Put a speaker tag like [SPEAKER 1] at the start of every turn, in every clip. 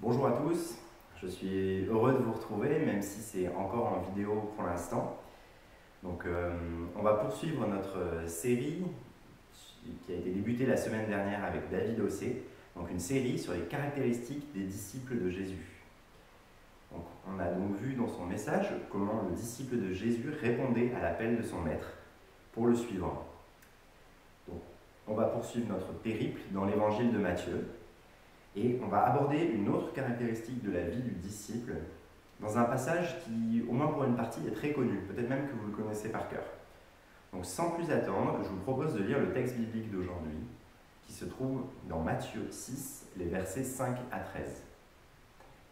[SPEAKER 1] Bonjour à tous, je suis heureux de vous retrouver, même si c'est encore en vidéo pour l'instant. On va poursuivre notre série qui a été débutée la semaine dernière avec David Ossé, donc une série sur les caractéristiques des disciples de Jésus. Donc, on a donc vu dans son message comment le disciple de Jésus répondait à l'appel de son maître pour le suivre. Donc, on va poursuivre notre périple dans l'évangile de Matthieu. Et on va aborder une autre caractéristique de la vie du disciple dans un passage qui, au moins pour une partie, est très connu, peut-être même que vous le connaissez par cœur. Donc sans plus attendre, je vous propose de lire le texte biblique d'aujourd'hui, qui se trouve dans Matthieu 6, les versets 5 à 13.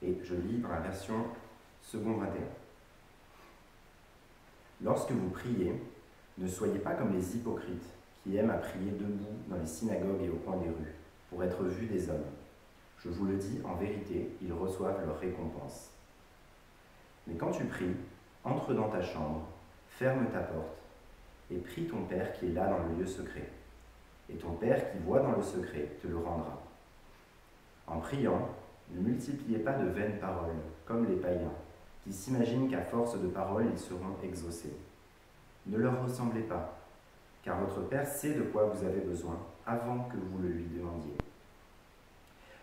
[SPEAKER 1] Et je lis dans la version second 21. Lorsque vous priez, ne soyez pas comme les hypocrites, qui aiment à prier debout dans les synagogues et au coin des rues, pour être vus des hommes. Je vous le dis, en vérité, ils reçoivent leur récompense. Mais quand tu pries, entre dans ta chambre, ferme ta porte, et prie ton Père qui est là dans le lieu secret. Et ton Père qui voit dans le secret te le rendra. En priant, ne multipliez pas de vaines paroles, comme les païens, qui s'imaginent qu'à force de paroles, ils seront exaucés. Ne leur ressemblez pas, car votre Père sait de quoi vous avez besoin avant que vous le lui demandiez.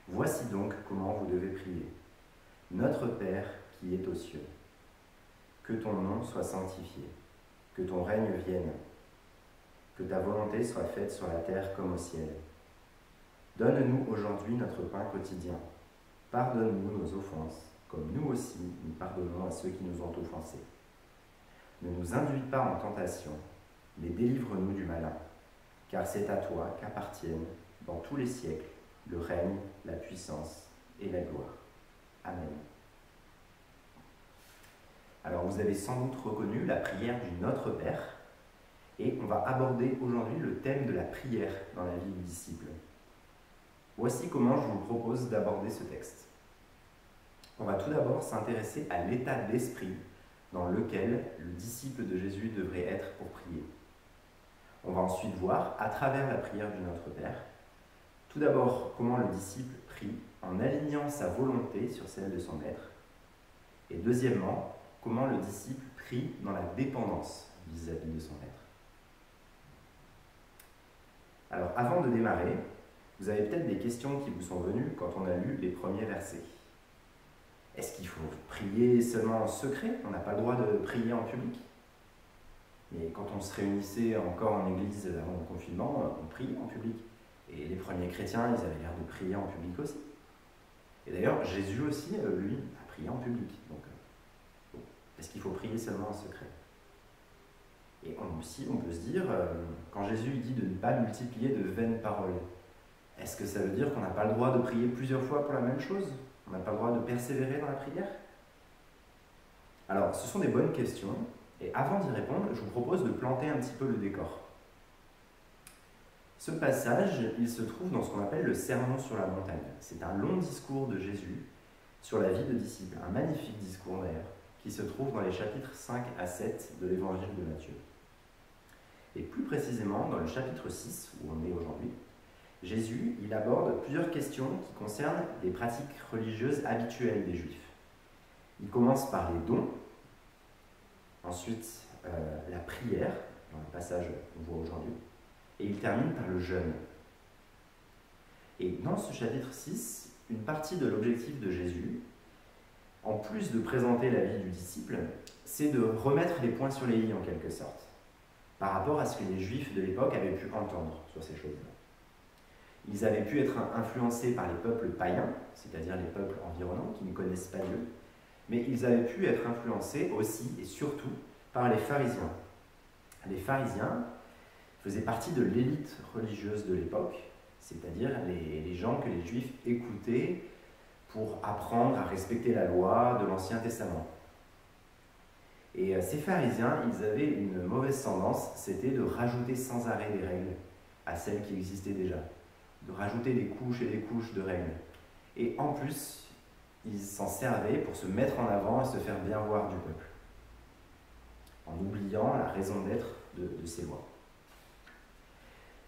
[SPEAKER 1] Voici donc comment vous devez prier. Notre Père qui est aux cieux, que ton nom soit sanctifié, que ton règne vienne, que ta volonté soit faite sur la terre comme au ciel. Donne-nous aujourd'hui notre pain quotidien. Pardonne-nous nos offenses, comme nous aussi nous pardonnons à ceux qui nous ont offensés. Ne nous induis pas en tentation, mais délivre-nous du malin, car c'est à toi qu'appartiennent, dans tous les siècles, le règne, la puissance et la gloire. Amen. Alors vous avez sans doute reconnu la prière du Notre Père, et on va aborder aujourd'hui le thème de la prière dans la vie du disciple. Voici comment je vous propose d'aborder ce texte. On va tout d'abord s'intéresser à l'état d'esprit dans lequel le disciple de Jésus devrait être pour prier. On va ensuite voir, à travers la prière du Notre Père, tout d'abord, comment le disciple prie en alignant sa volonté sur celle de son maître. Et deuxièmement, comment le disciple prie dans la dépendance vis-à-vis de son maître. Alors, avant de démarrer, vous avez peut-être des questions qui vous sont venues quand on a lu les premiers versets. Est-ce qu'il faut prier seulement en secret? On n'a pas le droit de prier en public? Mais quand on se réunissait encore en église avant le confinement, on priait en public. Et les premiers chrétiens, ils avaient l'air de prier en public aussi. Et d'ailleurs, Jésus aussi, lui, a prié en public. Donc, est-ce qu'il faut prier seulement en secret? Et aussi, on peut se dire, quand Jésus dit de ne pas multiplier de vaines paroles, est-ce que ça veut dire qu'on n'a pas le droit de prier plusieurs fois pour la même chose? On n'a pas le droit de persévérer dans la prière? Alors, ce sont des bonnes questions. Et avant d'y répondre, je vous propose de planter un petit peu le décor. Ce passage, il se trouve dans ce qu'on appelle le Sermon sur la montagne. C'est un long discours de Jésus sur la vie de disciple, un magnifique discours d'ailleurs, qui se trouve dans les chapitres 5 à 7 de l'évangile de Matthieu. Et plus précisément, dans le chapitre 6, où on est aujourd'hui, Jésus, il aborde plusieurs questions qui concernent les pratiques religieuses habituelles des Juifs. Il commence par les dons, ensuite la prière, dans le passage qu'on voit aujourd'hui, et il termine par le jeûne. Et dans ce chapitre 6, une partie de l'objectif de Jésus, en plus de présenter la vie du disciple, c'est de remettre les points sur les i en quelque sorte, par rapport à ce que les Juifs de l'époque avaient pu entendre sur ces choses-là. Ils avaient pu être influencés par les peuples païens, c'est-à-dire les peuples environnants qui ne connaissent pas Dieu, mais ils avaient pu être influencés aussi et surtout par les pharisiens. Les pharisiens faisaient partie de l'élite religieuse de l'époque, c'est-à-dire les gens que les Juifs écoutaient pour apprendre à respecter la loi de l'Ancien Testament. Et ces pharisiens, ils avaient une mauvaise tendance, c'était de rajouter sans arrêt des règles à celles qui existaient déjà, de rajouter des couches et des couches de règles. Et en plus, ils s'en servaient pour se mettre en avant et se faire bien voir du peuple, en oubliant la raison d'être de ces lois.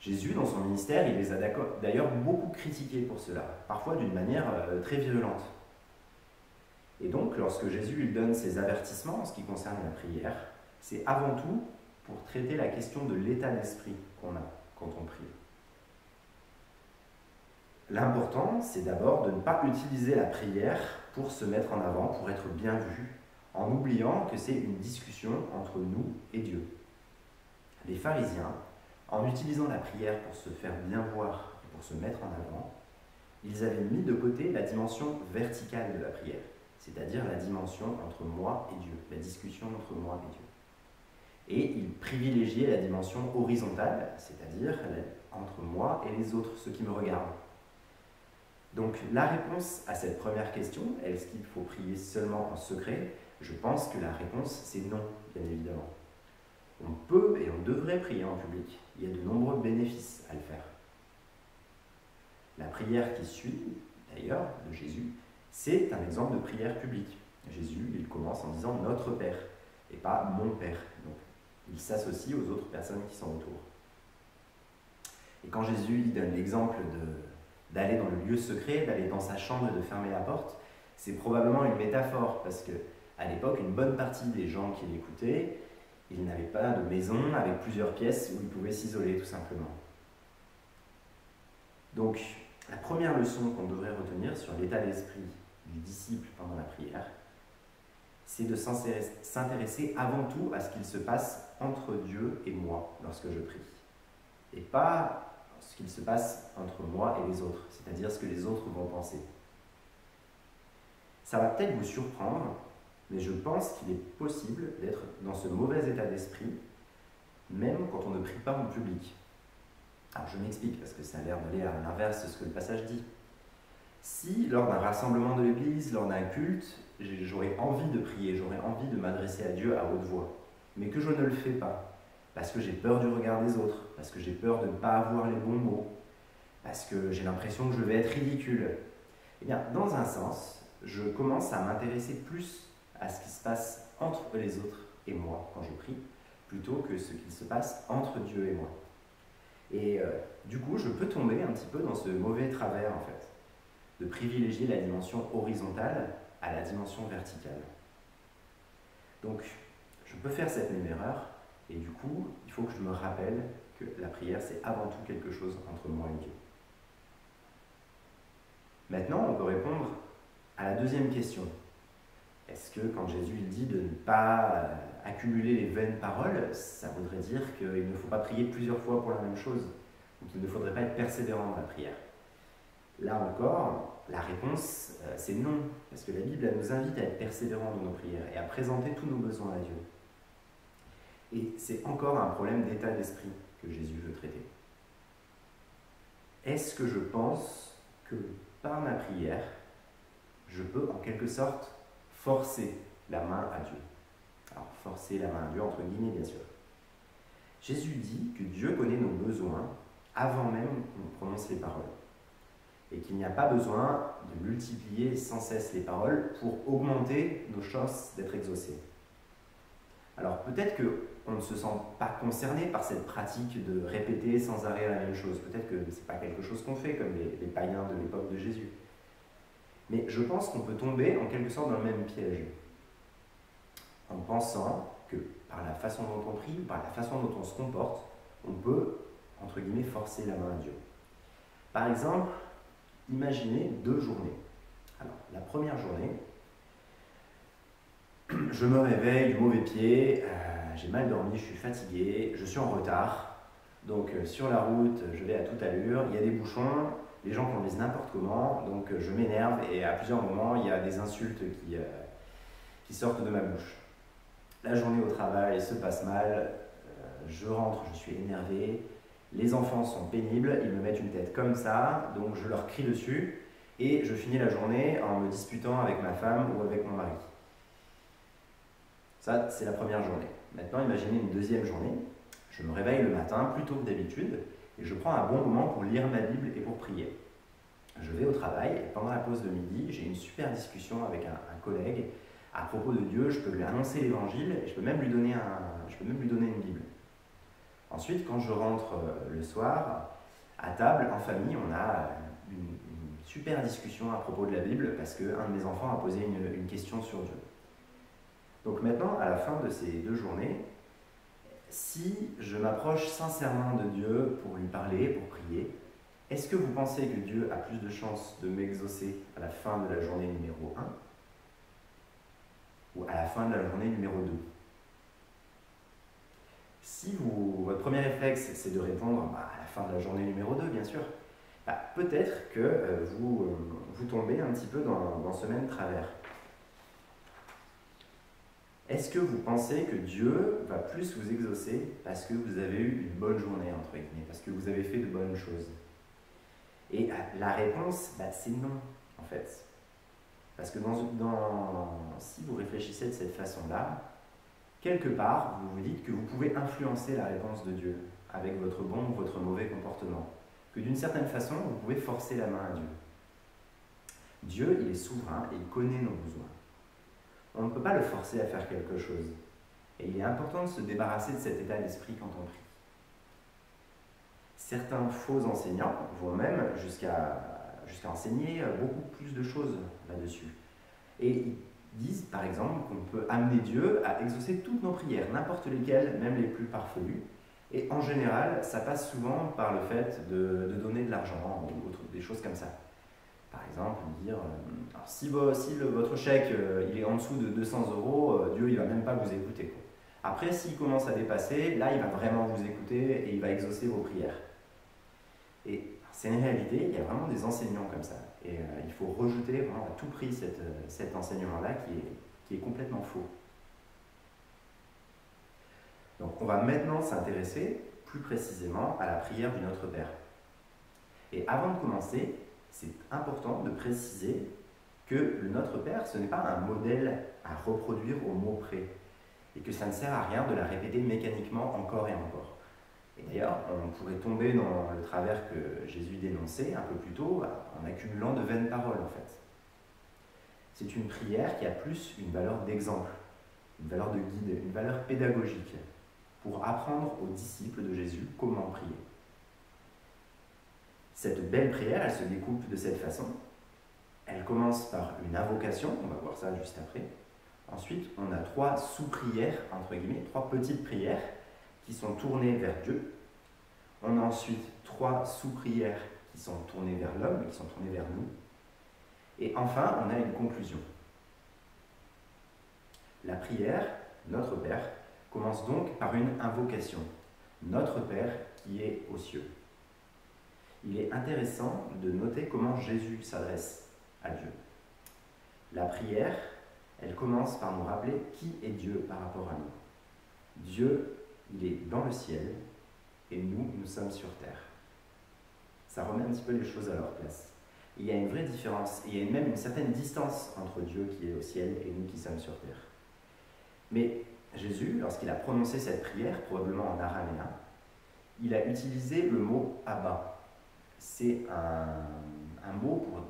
[SPEAKER 1] Jésus, dans son ministère, il les a d'ailleurs beaucoup critiqués pour cela, parfois d'une manière très virulente. Et donc, lorsque Jésus lui donne ses avertissements en ce qui concerne la prière, c'est avant tout pour traiter la question de l'état d'esprit qu'on a quand on prie. L'important, c'est d'abord de ne pas utiliser la prière pour se mettre en avant, pour être bien vu, en oubliant que c'est une discussion entre nous et Dieu. Les pharisiens, en utilisant la prière pour se faire bien voir et pour se mettre en avant, ils avaient mis de côté la dimension verticale de la prière, c'est-à-dire la dimension entre moi et Dieu, la discussion entre moi et Dieu. Et ils privilégiaient la dimension horizontale, c'est-à-dire entre moi et les autres, ceux qui me regardent. Donc la réponse à cette première question, est-ce qu'il faut prier seulement en secret? Je pense que la réponse c'est non, bien évidemment. On peut et on devrait prier en public. Il y a de nombreux bénéfices à le faire. La prière qui suit, d'ailleurs, de Jésus, c'est un exemple de prière publique. Jésus, il commence en disant « Notre Père » et pas « Mon Père ». Donc, il s'associe aux autres personnes qui sont autour. Et quand Jésus il donne l'exemple d'aller dans le lieu secret, d'aller dans sa chambre et de fermer la porte, c'est probablement une métaphore, parce qu'à l'époque, une bonne partie des gens qui l'écoutaient, ils n'avaient pas de maison avec plusieurs pièces où ils pouvaient s'isoler tout simplement. Donc, la première leçon qu'on devrait retenir sur l'état d'esprit du disciple pendant la prière, c'est de s'intéresser avant tout à ce qu'il se passe entre Dieu et moi lorsque je prie. Et pas ce qu'il se passe entre moi et les autres, c'est-à-dire ce que les autres vont penser. Ça va peut-être vous surprendre, mais je pense qu'il est possible d'être dans ce mauvais état d'esprit, même quand on ne prie pas en public. Alors je m'explique, parce que ça a l'air d'aller à l'inverse de ce que le passage dit. Si, lors d'un rassemblement de l'Église, lors d'un culte, j'aurais envie de prier, j'aurais envie de m'adresser à Dieu à haute voix, mais que je ne le fais pas, parce que j'ai peur du regard des autres, parce que j'ai peur de ne pas avoir les bons mots, parce que j'ai l'impression que je vais être ridicule, eh bien, dans un sens, je commence à m'intéresser plus à ce qui se passe entre les autres et moi quand je prie, plutôt que ce qui se passe entre Dieu et moi. Et du coup, je peux tomber un petit peu dans ce mauvais travers, en fait, de privilégier la dimension horizontale à la dimension verticale. Donc, je peux faire cette même erreur, et du coup, il faut que je me rappelle que la prière, c'est avant tout quelque chose entre moi et Dieu. Maintenant, on peut répondre à la deuxième question. Est-ce que quand Jésus il dit de ne pas accumuler les vaines paroles, ça voudrait dire qu'il ne faut pas prier plusieurs fois pour la même chose, ou qu'il ne faudrait pas être persévérant dans la prière? Là encore, la réponse, c'est non, parce que la Bible elle nous invite à être persévérants dans nos prières et à présenter tous nos besoins à Dieu. Et c'est encore un problème d'état d'esprit que Jésus veut traiter. Est-ce que je pense que par ma prière, je peux en quelque sorte forcer la main à Dieu? Alors, forcer la main à Dieu, entre guillemets, bien sûr. Jésus dit que Dieu connaît nos besoins avant même qu'on prononce les paroles. Et qu'il n'y a pas besoin de multiplier sans cesse les paroles pour augmenter nos chances d'être exaucés. Alors peut-être qu'on ne se sent pas concerné par cette pratique de répéter sans arrêt la même chose. Peut-être que ce n'est pas quelque chose qu'on fait comme les païens de l'époque de Jésus. Mais je pense qu'on peut tomber en quelque sorte dans le même piège, en pensant que par la façon dont on prie, par la façon dont on se comporte, on peut, entre guillemets, forcer la main à Dieu. Par exemple, imaginez 2 journées. Alors, la première journée, je me réveille du mauvais pied, j'ai mal dormi, je suis fatigué, je suis en retard. Donc sur la route, je vais à toute allure, il y a des bouchons, les gens conduisent n'importe comment, donc je m'énerve et à plusieurs moments, il y a des insultes qui sortent de ma bouche. La journée au travail se passe mal, je rentre, je suis énervé, les enfants sont pénibles, ils me mettent une tête comme ça, donc je leur crie dessus et je finis la journée en me disputant avec ma femme ou avec mon mari. Ça, c'est la première journée. Maintenant, imaginez une deuxième journée. Je me réveille le matin plus tôt que d'habitude et je prends un bon moment pour lire ma Bible et pour prier. Je vais au travail et pendant la pause de midi, j'ai une super discussion avec un collègue à propos de Dieu. Je peux lui annoncer l'évangile et je peux même lui donner une Bible. Ensuite, quand je rentre le soir, à table, en famille, on a une super discussion à propos de la Bible parce qu'un de mes enfants a posé une question sur Dieu. Donc maintenant, à la fin de ces 2 journées, si je m'approche sincèrement de Dieu pour lui parler, pour prier, est-ce que vous pensez que Dieu a plus de chances de m'exaucer à la fin de la journée numéro 1 ou à la fin de la journée numéro 2? Si votre premier réflexe, c'est de répondre à la fin de la journée numéro 2, bien sûr, peut-être que vous tombez un petit peu dans ce même travers. Est-ce que vous pensez que Dieu va plus vous exaucer parce que vous avez eu une bonne journée, entre guillemets, parce que vous avez fait de bonnes choses? Et la réponse, c'est non, en fait. Parce que si vous réfléchissez de cette façon-là, quelque part, vous vous dites que vous pouvez influencer la réponse de Dieu avec votre bon ou votre mauvais comportement. Que d'une certaine façon, vous pouvez forcer la main à Dieu. Dieu, il est souverain et il connaît nos besoins. On ne peut pas le forcer à faire quelque chose. Et il est important de se débarrasser de cet état d'esprit quand on prie. Certains faux enseignants vont même jusqu'à enseigner beaucoup plus de choses là-dessus. Et ils disent, par exemple, qu'on peut amener Dieu à exaucer toutes nos prières, n'importe lesquelles, même les plus farfelues. Et en général, ça passe souvent par le fait de donner de l'argent ou des choses comme ça. Par exemple, dire, si votre chèque il est en dessous de 200 €, Dieu il va même pas vous écouter, quoi. Après, s'il commence à dépasser, là il va vraiment vous écouter et il va exaucer vos prières. Et c'est une réalité, il y a vraiment des enseignants comme ça. Et il faut rejeter vraiment à tout prix cet enseignement-là qui est complètement faux. Donc on va maintenant s'intéresser plus précisément à la prière du Notre Père. Et avant de commencer, c'est important de préciser que le Notre Père, ce n'est pas un modèle à reproduire au mot près, et que ça ne sert à rien de la répéter mécaniquement encore et encore. Et d'ailleurs, on pourrait tomber dans le travers que Jésus dénonçait un peu plus tôt, en accumulant de vaines paroles en fait. C'est une prière qui a plus une valeur d'exemple, une valeur de guide, une valeur pédagogique, pour apprendre aux disciples de Jésus comment prier. Cette belle prière, elle se découpe de cette façon. Elle commence par une invocation, on va voir ça juste après. Ensuite, on a 3 sous-prières, entre guillemets, 3 petites prières qui sont tournées vers Dieu. On a ensuite 3 sous-prières qui sont tournées vers l'homme, qui sont tournées vers nous. Et enfin, on a une conclusion. La prière, Notre Père, commence donc par une invocation. Notre Père qui est aux cieux. Il est intéressant de noter comment Jésus s'adresse à Dieu. La prière, elle commence par nous rappeler qui est Dieu par rapport à nous. Dieu, il est dans le ciel et nous sommes sur terre. Ça remet un petit peu les choses à leur place. Il y a une vraie différence, et il y a même une certaine distance entre Dieu qui est au ciel et nous qui sommes sur terre. Mais Jésus, lorsqu'il a prononcé cette prière, probablement en araméen, il a utilisé le mot « Abba ». C'est un mot pour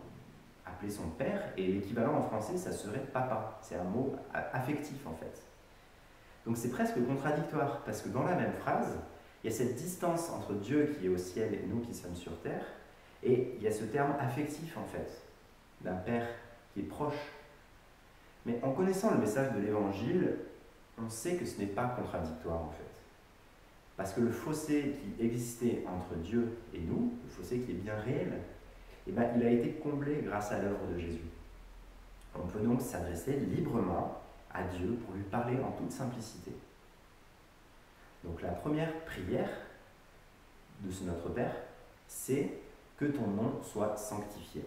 [SPEAKER 1] appeler son père, et l'équivalent en français, ça serait « papa ». C'est un mot affectif, en fait. Donc c'est presque contradictoire, parce que dans la même phrase, il y a cette distance entre Dieu qui est au ciel et nous qui sommes sur terre, et il y a ce terme affectif, en fait, d'un père qui est proche. Mais en connaissant le message de l'Évangile, on sait que ce n'est pas contradictoire, en fait. Parce que le fossé qui existait entre Dieu et nous, le fossé qui est bien réel, il a été comblé grâce à l'œuvre de Jésus. On peut donc s'adresser librement à Dieu pour lui parler en toute simplicité. Donc la première prière de ce Notre Père, c'est que ton nom soit sanctifié.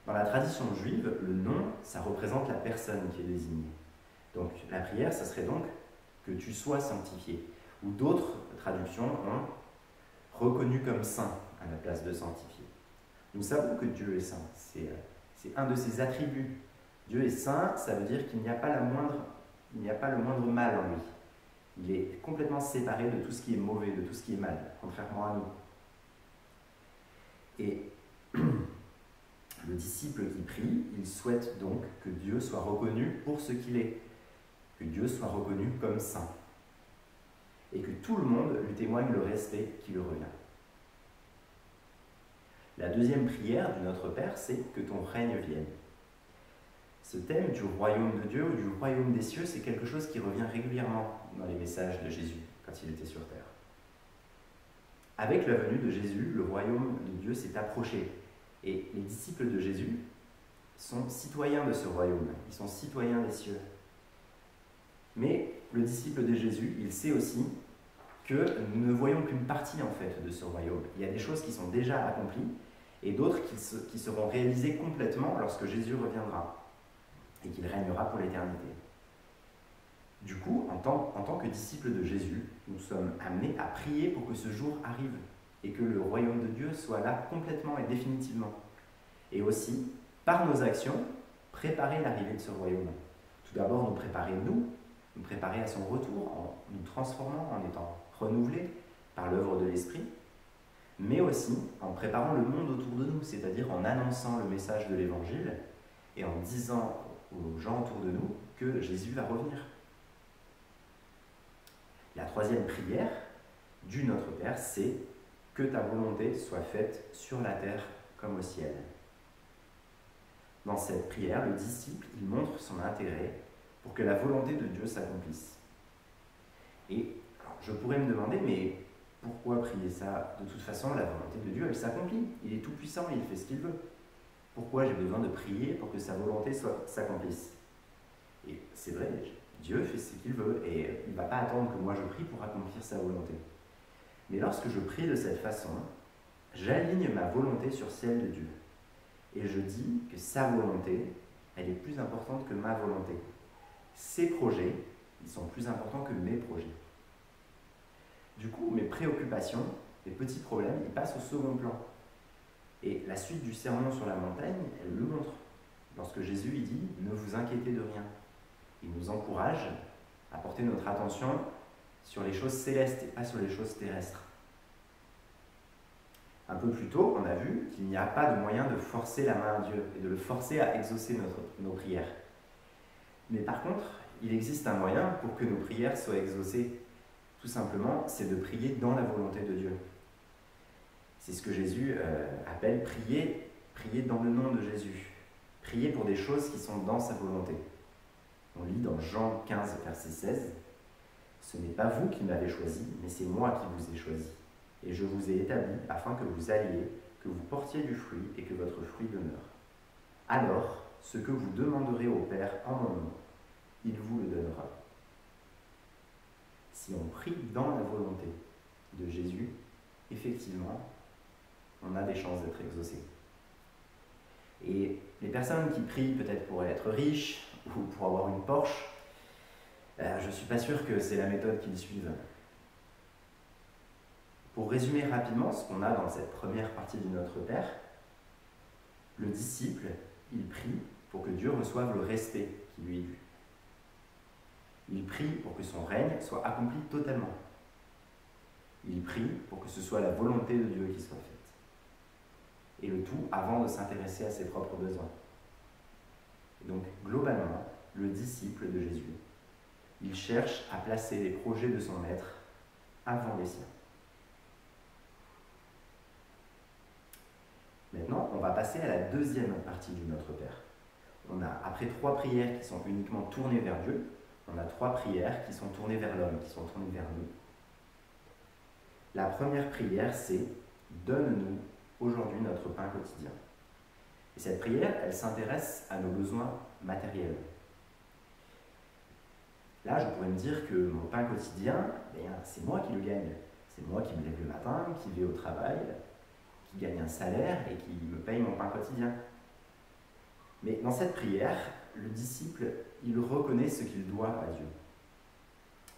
[SPEAKER 1] Dans la tradition juive, le nom, ça représente la personne qui est désignée. Donc la prière, ça serait donc que tu sois sanctifié. Ou d'autres traductions ont reconnu comme saint à la place de sanctifié. Nous savons que Dieu est saint, c'est un de ses attributs. Dieu est saint, ça veut dire qu'il n'y a pas le moindre mal en lui. Il est complètement séparé de tout ce qui est mauvais, de tout ce qui est mal, contrairement à nous. Et le disciple qui prie, il souhaite donc que Dieu soit reconnu pour ce qu'il est, que Dieu soit reconnu comme saint, et que tout le monde lui témoigne le respect qui lui revient. La deuxième prière du Notre Père, c'est que ton règne vienne. Ce thème du royaume de Dieu ou du royaume des cieux, c'est quelque chose qui revient régulièrement dans les messages de Jésus quand il était sur terre. Avec la venue de Jésus, le royaume de Dieu s'est approché et les disciples de Jésus sont citoyens de ce royaume, ils sont citoyens des cieux. Mais le disciple de Jésus, il sait aussi que nous ne voyons qu'une partie en fait de ce royaume. Il y a des choses qui sont déjà accomplies et d'autres qui seront réalisées complètement lorsque Jésus reviendra et qu'il régnera pour l'éternité. Du coup, en tant que disciples de Jésus, nous sommes amenés à prier pour que ce jour arrive et que le royaume de Dieu soit là complètement et définitivement. Et aussi, par nos actions, préparer l'arrivée de ce royaume. Tout d'abord, nous préparer à son retour en nous transformant, en étant renouvelés par l'œuvre de l'Esprit, mais aussi en préparant le monde autour de nous, c'est-à-dire en annonçant le message de l'Évangile et en disant aux gens autour de nous que Jésus va revenir. La troisième prière du Notre Père, c'est que ta volonté soit faite sur la terre comme au ciel. Dans cette prière, le disciple, il montre son intérêt pour que la volonté de Dieu s'accomplisse. Et alors, je pourrais me demander, mais pourquoi prier ça? De toute façon, la volonté de Dieu, elle s'accomplit. Il est tout puissant, il fait ce qu'il veut. Pourquoi j'ai besoin de prier pour que sa volonté s'accomplisse? Et c'est vrai, Dieu fait ce qu'il veut et il ne va pas attendre que moi je prie pour accomplir sa volonté. Mais lorsque je prie de cette façon, j'aligne ma volonté sur celle de Dieu. Et je dis que sa volonté, elle est plus importante que ma volonté. Ses projets, ils sont plus importants que mes projets. Du coup, mes préoccupations, mes petits problèmes, ils passent au second plan. Et la suite du sermon sur la montagne, elle le montre. Lorsque Jésus il dit « Ne vous inquiétez de rien », il nous encourage à porter notre attention sur les choses célestes et pas sur les choses terrestres. Un peu plus tôt, on a vu qu'il n'y a pas de moyen de forcer la main à Dieu et de le forcer à exaucer nos prières. Mais par contre, il existe un moyen pour que nos prières soient exaucées. Tout simplement, c'est de prier dans la volonté de Dieu. C'est ce que Jésus appelle prier dans le nom de Jésus. Prier pour des choses qui sont dans sa volonté. On lit dans Jean 15, verset 16, « Ce n'est pas vous qui m'avez choisi, mais c'est moi qui vous ai choisi. Et je vous ai établi afin que vous alliez, que vous portiez du fruit et que votre fruit demeure. Alors, ce que vous demanderez au Père en mon nom, il vous le donnera. » Si on prie dans la volonté de Jésus, effectivement, on a des chances d'être exaucé. Et les personnes qui prient peut-être pour être riches ou pour avoir une Porsche, je ne suis pas sûr que c'est la méthode qu'ils suivent. Pour résumer rapidement ce qu'on a dans cette première partie du Notre Père, le disciple, il prie pour que Dieu reçoive le respect qui lui est dû. Il prie pour que son règne soit accompli totalement. Il prie pour que ce soit la volonté de Dieu qui soit faite. Et le tout avant de s'intéresser à ses propres besoins. Et donc, globalement, le disciple de Jésus, il cherche à placer les projets de son maître avant les siens. Maintenant, on va passer à la deuxième partie du Notre Père. On a, après 3 prières qui sont uniquement tournées vers Dieu, on a 3 prières qui sont tournées vers l'homme, qui sont tournées vers nous. La première prière, c'est « Donne-nous aujourd'hui notre pain quotidien ». Et cette prière, elle s'intéresse à nos besoins matériels. Là, je pourrais me dire que mon pain quotidien, c'est moi qui le gagne. C'est moi qui me lève le matin, qui vais au travail, qui gagne un salaire et qui me paye mon pain quotidien. Mais dans cette prière, le disciple, il reconnaît ce qu'il doit à Dieu.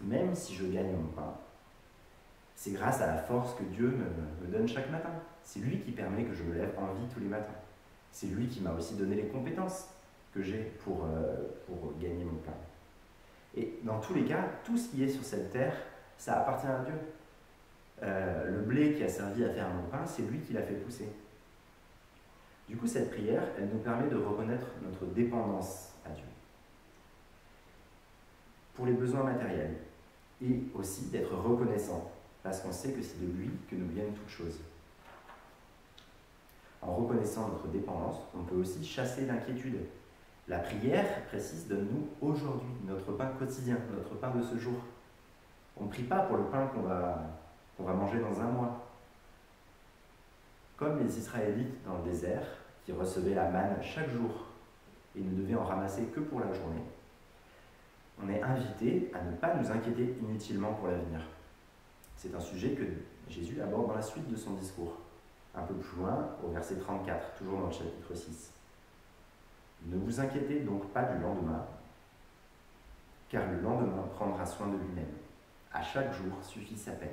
[SPEAKER 1] Même si je gagne mon pain, c'est grâce à la force que Dieu me donne chaque matin. C'est lui qui permet que je me lève en vie tous les matins. C'est lui qui m'a aussi donné les compétences que j'ai pour gagner mon pain. Et dans tous les cas, tout ce qui est sur cette terre, ça appartient à Dieu. Le blé qui a servi à faire mon pain, c'est lui qui l'a fait pousser. Du coup, cette prière, elle nous permet de reconnaître notre dépendance à Dieu. Pour les besoins matériels. Et aussi d'être reconnaissant, parce qu'on sait que c'est de lui que nous viennent toutes choses. En reconnaissant notre dépendance, on peut aussi chasser l'inquiétude. La prière précise: donne-nous aujourd'hui notre pain quotidien, notre pain de ce jour. On ne prie pas pour le pain qu'on va manger dans un mois. Comme les Israélites dans le désert, qui recevaient la manne chaque jour et ne devaient en ramasser que pour la journée, on est invité à ne pas nous inquiéter inutilement pour l'avenir. C'est un sujet que Jésus aborde dans la suite de son discours, un peu plus loin, au verset 34, toujours dans le chapitre 6. Ne vous inquiétez donc pas du lendemain, car le lendemain prendra soin de lui-même. À chaque jour suffit sa peine.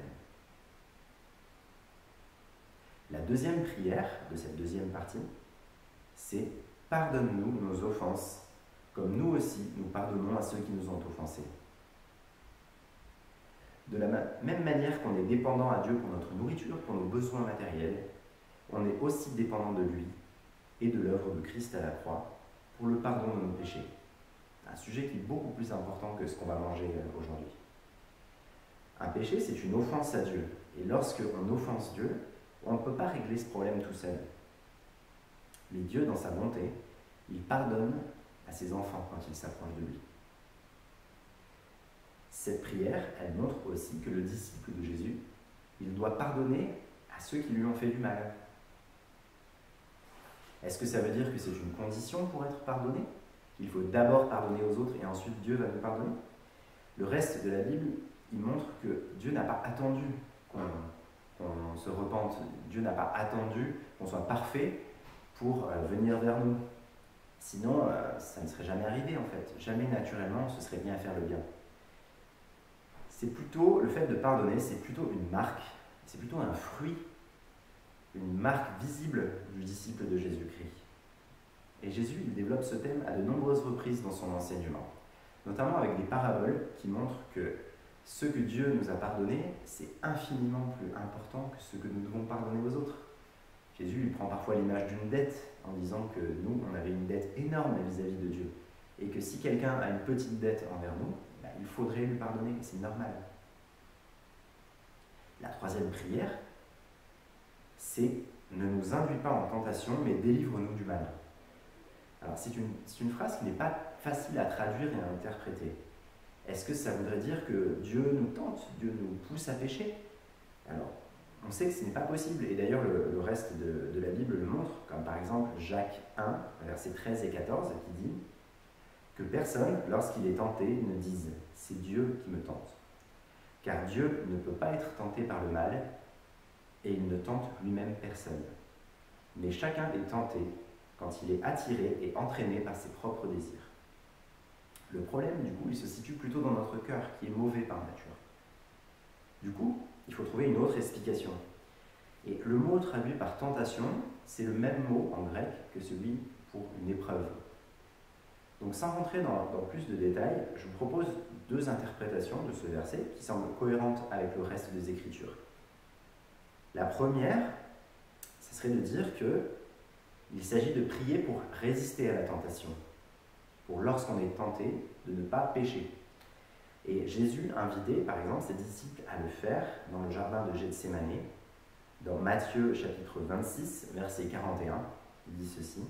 [SPEAKER 1] La deuxième prière de cette deuxième partie, c'est « Pardonne-nous nos offenses, comme nous aussi nous pardonnons à ceux qui nous ont offensés ». De la même manière qu'on est dépendant à Dieu pour notre nourriture, pour nos besoins matériels, on est aussi dépendant de lui et de l'œuvre de Christ à la croix pour le pardon de nos péchés. Un sujet qui est beaucoup plus important que ce qu'on va manger aujourd'hui. Un péché, c'est une offense à Dieu. Et lorsque on offense Dieu, on ne peut pas régler ce problème tout seul. Mais Dieu, dans sa bonté, il pardonne à ses enfants quand ils s'approchent de lui. Cette prière, elle montre aussi que le disciple de Jésus, il doit pardonner à ceux qui lui ont fait du mal. Est-ce que ça veut dire que c'est une condition pour être pardonné? Qu'il faut d'abord pardonner aux autres et ensuite Dieu va nous pardonner? Le reste de la Bible, il montre que Dieu n'a pas attendu qu'on se repente. Dieu n'a pas attendu qu'on soit parfait pour venir vers nous. Sinon, ça ne serait jamais arrivé en fait. Jamais naturellement, ce serait bien faire le bien. C'est plutôt, le fait de pardonner, c'est plutôt une marque, c'est plutôt un fruit, une marque visible du disciple de Jésus-Christ. Et Jésus, il développe ce thème à de nombreuses reprises dans son enseignement, notamment avec des paraboles qui montrent que ce que Dieu nous a pardonné, c'est infiniment plus important que ce que nous devons pardonner aux autres. Jésus, il prend parfois l'image d'une dette en disant que nous, on avait une dette énorme vis-à-vis de Dieu. Et que si quelqu'un a une petite dette envers nous, il faudrait lui pardonner, c'est normal. La troisième prière, c'est « Ne nous induis pas en tentation, mais délivre-nous du mal ». Alors c'est une phrase qui n'est pas facile à traduire et à interpréter. Est-ce que ça voudrait dire que Dieu nous tente, Dieu nous pousse à pécher? Alors, on sait que ce n'est pas possible, et d'ailleurs le reste de la Bible le montre, comme par exemple Jacques 1, versets 13 et 14, qui dit que personne, lorsqu'il est tenté, ne dise « c'est Dieu qui me tente ». Car Dieu ne peut pas être tenté par le mal, et il ne tente lui-même personne. Mais chacun est tenté quand il est attiré et entraîné par ses propres désirs. Le problème, du coup, il se situe plutôt dans notre cœur, qui est mauvais par nature. Du coup, il faut trouver une autre explication. Et le mot traduit par tentation, c'est le même mot en grec que celui pour une épreuve. Donc sans rentrer dans plus de détails, je vous propose deux interprétations de ce verset qui semblent cohérentes avec le reste des Écritures. La première, ce serait de dire qu'il s'agit de prier pour résister à la tentation, pour lorsqu'on est tenté, de ne pas pécher. Et Jésus invitait par exemple ses disciples à le faire dans le jardin de Gethsémanée, dans Matthieu chapitre 26, verset 41, il dit ceci: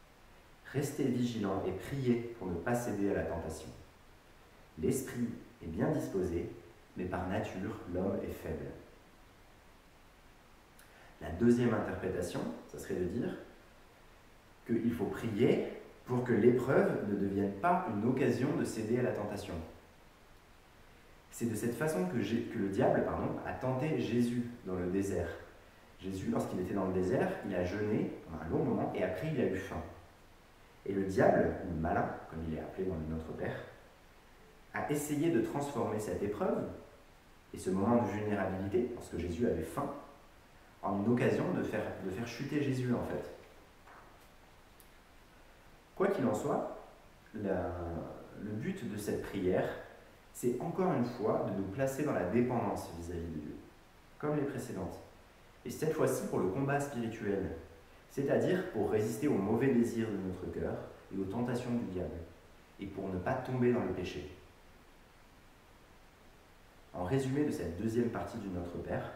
[SPEAKER 1] « Restez vigilants et priez pour ne pas céder à la tentation. L'esprit est bien disposé, mais par nature, l'homme est faible. » La deuxième interprétation, ça serait de dire qu'il faut prier pour que l'épreuve ne devienne pas une occasion de céder à la tentation. C'est de cette façon que le diable a tenté Jésus dans le désert. Jésus, lorsqu'il était dans le désert, il a jeûné pendant un long moment et après il a eu faim. Et le diable, ou le malin, comme il est appelé dans le Notre Père, a essayé de transformer cette épreuve et ce moment de vulnérabilité, parce que Jésus avait faim, en une occasion de faire chuter Jésus en fait. Quoi qu'il en soit, le but de cette prière, c'est encore une fois de nous placer dans la dépendance vis-à-vis de Dieu, comme les précédentes. Et cette fois-ci pour le combat spirituel, c'est-à-dire pour résister aux mauvais désirs de notre cœur et aux tentations du diable, et pour ne pas tomber dans le péché. En résumé de cette deuxième partie du Notre Père,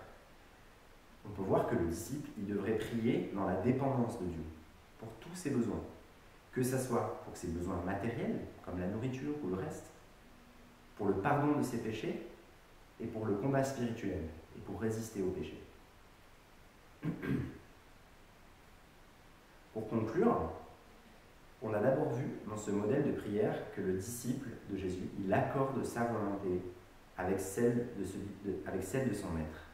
[SPEAKER 1] on peut voir que le disciple, il devrait prier dans la dépendance de Dieu pour tous ses besoins, que ce soit pour ses besoins matériels, comme la nourriture ou le reste, pour le pardon de ses péchés et pour le combat spirituel et pour résister au péché. Pour conclure, on a d'abord vu dans ce modèle de prière que le disciple de Jésus, il accorde sa volonté avec celle de son maître.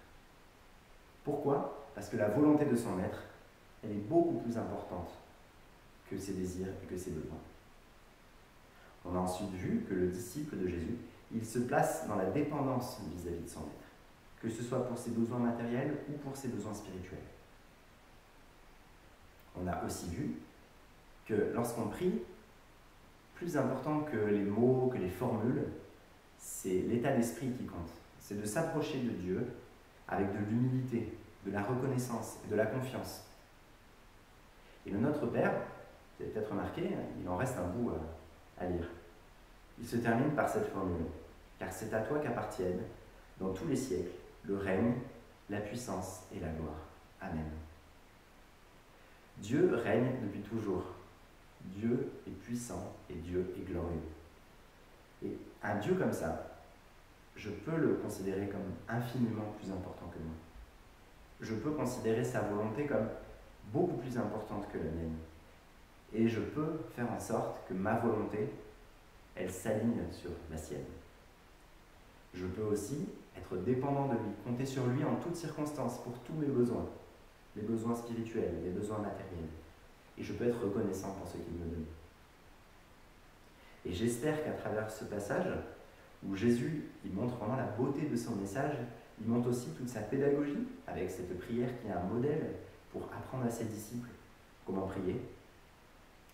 [SPEAKER 1] Pourquoi ? Parce que la volonté de son maître, elle est beaucoup plus importante que ses désirs et que ses besoins. On a ensuite vu que le disciple de Jésus, il se place dans la dépendance vis-à-vis de son maître, que ce soit pour ses besoins matériels ou pour ses besoins spirituels. On a aussi vu que lorsqu'on prie, plus important que les mots, que les formules, c'est l'état d'esprit qui compte. C'est de s'approcher de Dieu avec de l'humilité, de la reconnaissance et de la confiance. Et le Notre Père, vous avez peut-être remarqué, il en reste un bout à lire. Il se termine par cette formule. « Car c'est à toi qu'appartiennent, dans tous les siècles, le règne, la puissance et la gloire. Amen. » Dieu règne depuis toujours. Dieu est puissant et Dieu est glorieux. Et un Dieu comme ça, je peux le considérer comme infiniment plus important que moi. Je peux considérer sa volonté comme beaucoup plus importante que la mienne. Et je peux faire en sorte que ma volonté, elle s'aligne sur la sienne. Je peux aussi être dépendant de lui, compter sur lui en toutes circonstances pour tous mes besoins, les besoins spirituels, les besoins matériels. Et je peux être reconnaissant pour ce qu'il me donne. Et j'espère qu'à travers ce passage, où Jésus il montre vraiment la beauté de son message, il montre aussi toute sa pédagogie, avec cette prière qui est un modèle pour apprendre à ses disciples comment prier.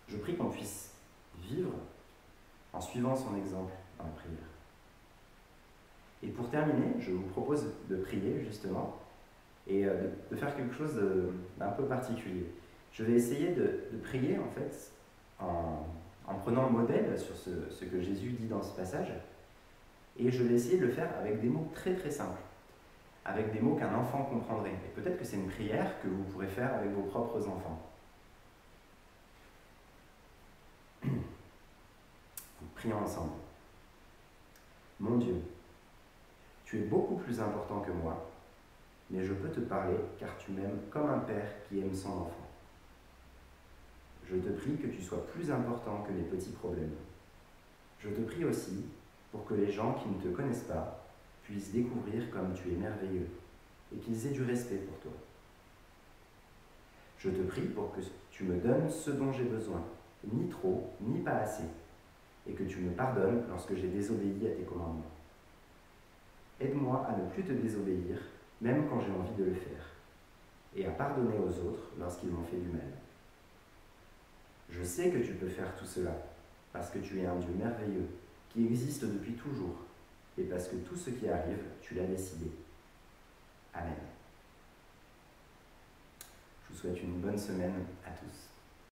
[SPEAKER 1] Je prie qu'on puisse vivre en suivant son exemple dans la prière. Et pour terminer, je vous propose de prier justement et de faire quelque chose d'un peu particulier. Je vais essayer de prier en fait en prenant modèle sur ce que Jésus dit dans ce passage, et je vais essayer de le faire avec des mots très très simples, avec des mots qu'un enfant comprendrait. Et peut-être que c'est une prière que vous pourrez faire avec vos propres enfants. Prions ensemble. Mon Dieu, tu es beaucoup plus important que moi, mais je peux te parler car tu m'aimes comme un père qui aime son enfant. Je te prie que tu sois plus important que les petits problèmes. Je te prie aussi pour que les gens qui ne te connaissent pas puissent découvrir comme tu es merveilleux et qu'ils aient du respect pour toi. Je te prie pour que tu me donnes ce dont j'ai besoin, ni trop, ni pas assez, et que tu me pardonnes lorsque j'ai désobéi à tes commandements. Aide-moi à ne plus te désobéir, même quand j'ai envie de le faire, et à pardonner aux autres lorsqu'ils m'ont fait du mal. Je sais que tu peux faire tout cela, parce que tu es un Dieu merveilleux, qui existe depuis toujours, et parce que tout ce qui arrive, tu l'as décidé. Amen. Je vous souhaite une bonne semaine à tous.